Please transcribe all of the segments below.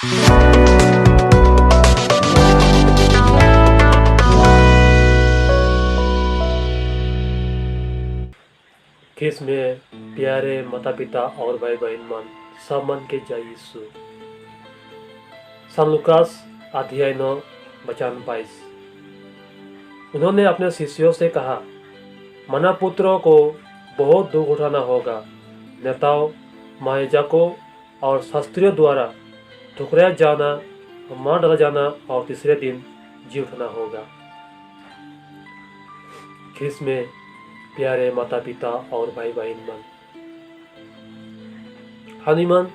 ख्रिस्त में प्यारे माता पिता और भाई बहन मन सब मन के जय यीशु। सान लूकास अध्याय 9 वचन 22। उन्होंने अपने शिष्यों से कहा, मना पुत्रों को बहुत दुख उठाना होगा, नेताओं, महायाजकों और शास्त्रियों द्वारा ठुकराया जाना, मार डाला जाना और तीसरे दिन जी उठना होगा। ख्रिस्त में प्यारे माता पिता और भाई बहन मन, हनीमान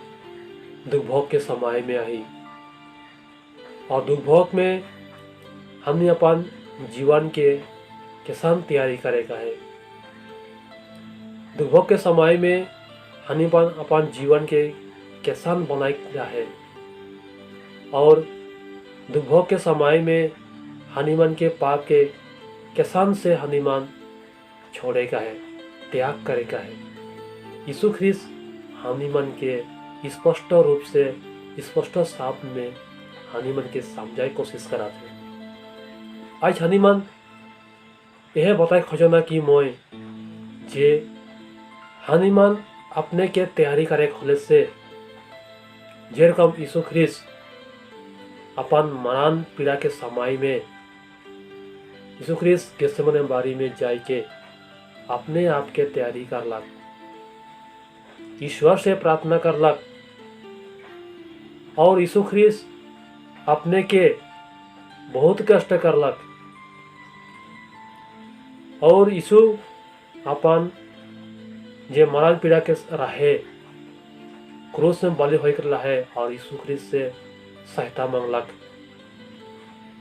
दुर्भोग के समय में आई और दुर्भोग में हमने अपन जीवन के किसान तैयारी करेगा है। दुर्भोग के समय में हनीमान अपन जीवन के किसान बनाएगा है और दुर्भोग के समय में हनीमान के पाप के किसान से हनीमान छोड़ेगा है, त्याग करेगा है। यीशु ख्रिस्त हनीमान के स्पष्ट रूप से स्पष्ट शब्द में हनीमान के समझाई कोशिश कराते हैं। आज हनीमान यह बताए खोजना कि मैं जे हनीमान अपने के तैयारी करे खोले से जेरकम यीशु ख्रिस्त अपन मरण पीड़ा के समय में यीशु ख्रिस्त गेत्सेमने बारी में जाके अपने आप के तैयारी करलक, ईश्वर से प्रार्थना करलक और यीशु ख्रिस्त अपने के बहुत कष्ट करलक और यीशु अपन जे मरण पीड़ा के रहे क्रूस में बलि होकर रहे और यीशु ख्रिस्त से सहायता मांगलक,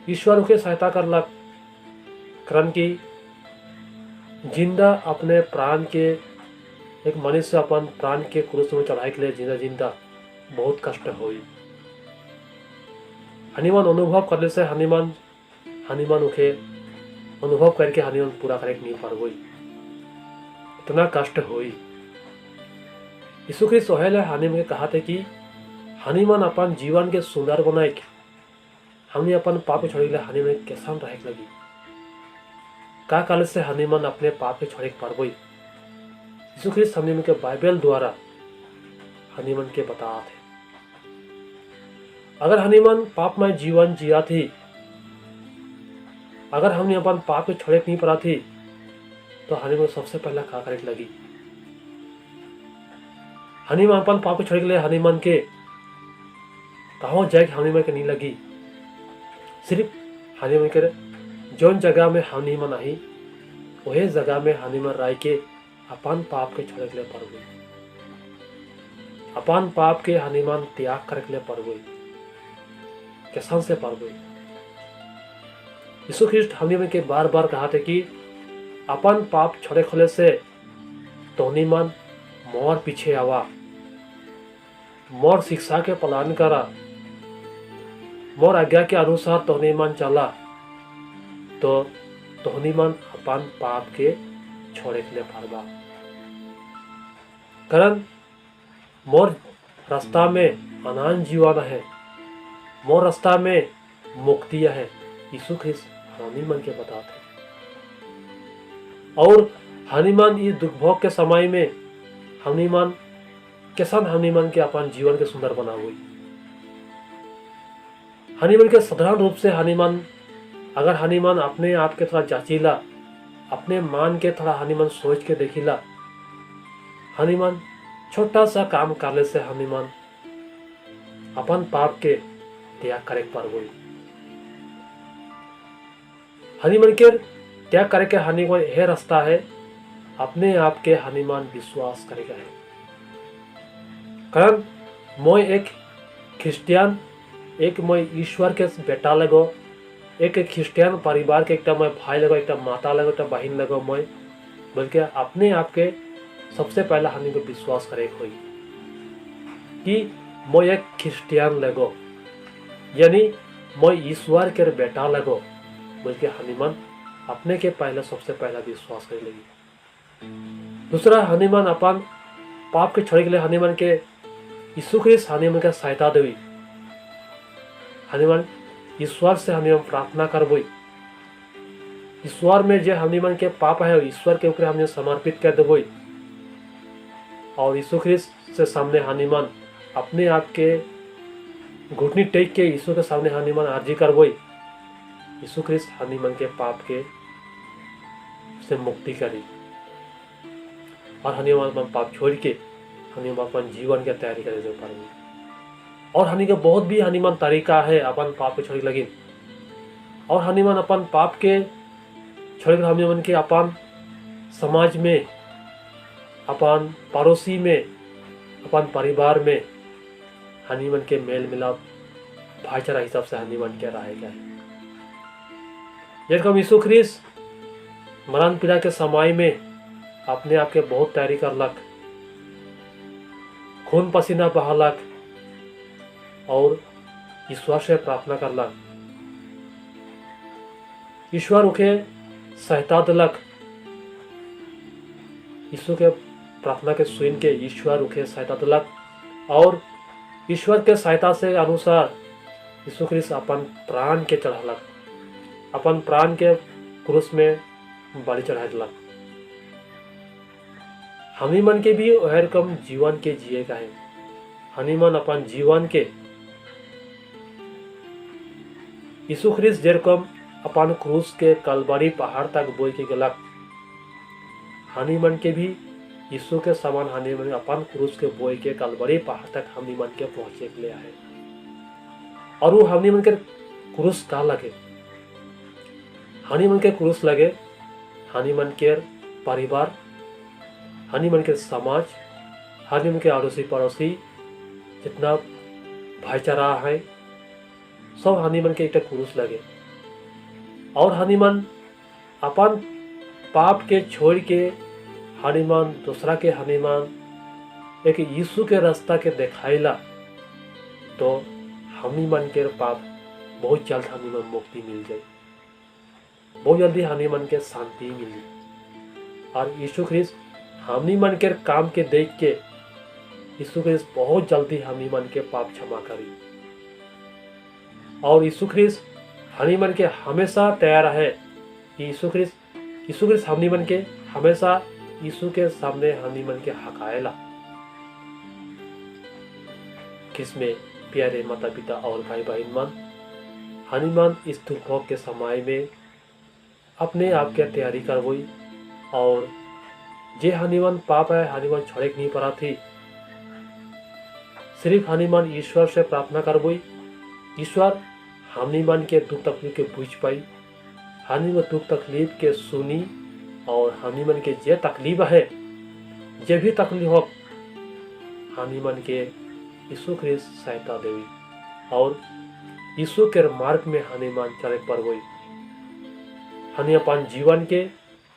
ईश्वर के सहायता करलक। कारण कि जिंदा अपने प्राण के एक मनुष्य अपन प्राण के क्रूस में चढ़ाई के लिए जिंदा जिंदा बहुत कष्ट हुई। हनीमान अनुभव करने से हनीमान उखे अनुभव करके हनीमान पूरा करे नहीं पार हुई, इतना कष्ट हुई। यीशु ख्रिस्त ओहेले हनीमान के कहा थे कि हनीमान अपन जीवन के सुंदर बनाए हमने अपन पाप छोड़ी ले हनीमान कैसन रहे लगी का काल से हनीमान अपने पाप के छोड़े पारबो। यीशु ख्रिस्त हनीमान के बाइबल द्वारा हनीमान के बता थे। अगर हनीमान पाप में जीवन जिया थी, अगर हमने अपन पाप के छोड़े नहीं पड़ा थी तो हनीमान सबसे पहला का करे लगी। हनीमान अपन पाप के छोड़े के लिए हनीमान के कहाँ जाए हनीमान के नहीं लगी। सिर्फ हनीमान के जौन जगह में हनीमान आई वही जगह में हनीमान राय के अपन पाप के छोड़े के लिए पड़ गई, अपन पाप के हनीमान त्याग करे के लिए पड़ गई, किसान से पड़ गई। यीशु ख्रिस्ट हनीमान के बार बार कहा थे कि अपन पाप छोड़े खोले से तो हनीमान मोर पीछे आवा, मोर शिक्षा के पालन करा, मोर आज्ञा के अनुसार तो हनीमान चला तो हनीमान अपन पाप के छोड़े के लिए पारबा। कारण मोर रास्ता में अनंत जीवन है, मोर रास्ता में मुक्ति है। यीशु ख्रिस्त हनीमान के बताते और हनीमान इस दुर्भोग के समय में हनीमान किसान हनीमान के अपन जीवन के सुंदर बना हुई। हनीमान के साधारण रूप से हनीमान अगर हनीमान अपने आप के थोड़ा जांचीला, अपने मान के थोड़ा हनीमान सोच के देखिला, हनीमान छोटा सा काम करने से हनीमान अपन पाप के त्याग करे पर हुई। हनीमान के त्याग करे के हनीमान यह रास्ता है, अपने आप के हनीमान विश्वास करेगा है। कारण मैं एक क्रिश्चियन, एक मैं ईश्वर के बेटा लगो, एक क्रिश्चियन परिवार के एक मैं भाई लगो, एक माता लगो, एक बहन लगो, मैं बल्कि अपने आप के सबसे पहला हनी को विश्वास करे हुई कि मैं एक क्रिश्चियन लगो, यानी मैं ईश्वर के बेटा लगो, बल्कि हनीमान अपने के पहले सबसे पहला विश्वास करे लगी। दूसरा हनीमान अपन पाप के छोड़े के लिए हनीमान के यीशु ख्रिस्त हनीमान का सहायता देवी। हनीमान ईश्वर से हनीमान प्रार्थना करबोई। ईश्वर में जे हनीमान के पाप है ईश्वर के ऊपर हमें समर्पित कर देबोई और यीशु ख्रिस्त से सामने हनीमान अपने आप के घुटनी टेक के यीशु के सामने हनीमान अर्जी करबोई। यीशु ख्रिस्त हनीमान के पाप के से मुक्ति करी और हनीमान अपन पाप छोड़ के हनीमान अपन जीवन के तैयारी करे जो पाएंगे। और हनी के बहुत भी हनीमान तरीका है अपन पाप के छोड़ लगी और हनीमान अपन पाप के छोड़ हनीमान के अपन समाज में, अपन पड़ोसी में, अपन परिवार में हनीमान के मेल मिलाप भाईचारा हिसाब से हनीमान के रहेगा है। जब यीशु ख्रिस्त मरण पीड़ा के समय में अपने आप के बहुत तैयारी करलक, खून पसीना बहालक और ईश्वर से प्रार्थना करलक। ईश्वर उके सहायता दिलक। यीशु के प्रार्थना के सुन के ईश्वर उके सहायता दिलक और ईश्वर के सहायता से अनुसार यीशु ख्रिस्त अपन प्राण के चढ़ालक, अपन प्राण के क्रूस में बलि चढ़ा दिलक। हनीमान के भी वह रकम जीवन के जिए का है। हनीमान अपन जीवन के यीशु ख्रिस्त जेरकम अपन क्रूस के कलवरी पहाड़ तक बोई के गलक, हनीमान के भी यीशु के समान हनीमान अपन क्रूस के बोई के कलवरी पहाड़ तक हनीमान के पहुंचे के लिए आए। और वो हनीमान के क्रूस का लगे, हनीमान के क्रूस लगे हनीमान के परिवार, हनीमान के समाज, हनीमान के अड़ोसी पड़ोसी जितना भाईचारा है सब हनीमान के एक क्रूस लगे। और हनीमान अपन पाप के छोड़ के हनीमान दूसरा के हनीमान एक यीशु के रास्ता के दिखाइला तो हनीमान के पाप बहुत जल्द हनीमान मुक्ति मिल जाए, बहुत जल्दी हनीमान के शांति मिली। और यीशु ख्रिस्त हनीमान के काम के देख के यीशु ख्रिस्त बहुत जल्दी हनीमान के पाप क्षमा करी। और यीशु ख्रिस्त हनीमान के हमेशा तैयार है कि यीशु ख्रिस्त हनीमान के हमेशा यीशु के सामने हनीमान के हकायला। किसमें प्यारे माता पिता और भाई बहन मन, हनीमान इस दुख के समय में अपने आप के तैयारी करवई और जे हनीमान पाप है हनीमान छोड़े नहीं पड़ा थी, सिर्फ हनीमान ईश्वर से प्रार्थना करवई। ईश्वर हनीमान के दुख तकलीफ के बुझ पाई, हनीमान दुख तकलीफ के सुनी और हनीमान के जे तकलीफ है जे भी तकलीफ हो हनीमान के यीशु ख्रिस्त सहायता देवी और यीशु के मार्ग में हनीमान चले परवई। हनी अपन जीवन के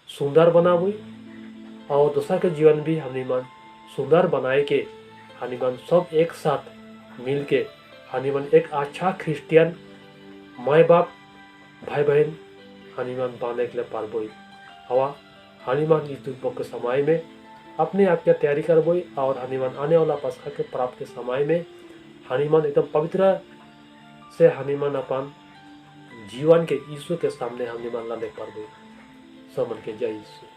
सुंदर बनावई और दूसरा के जीवन भी हनीमान सुंदर बनाए के हनीमान सब एक साथ मिल के हनीमान एक अच्छा क्रिश्चियन माँ बाप भाई बहन हनीमान बनने के लिए पारबोई। हवा हनीमान इस दुख के समय में अपने आप की तैयारी करबोई और हनीमान आने वाला पसखा के प्राप्त के समय में हनीमान एकदम पवित्र से हनीमान अपन जीवन के यीशु के सामने हनीमान लाने पारबोई। सब मन के जय यीशु।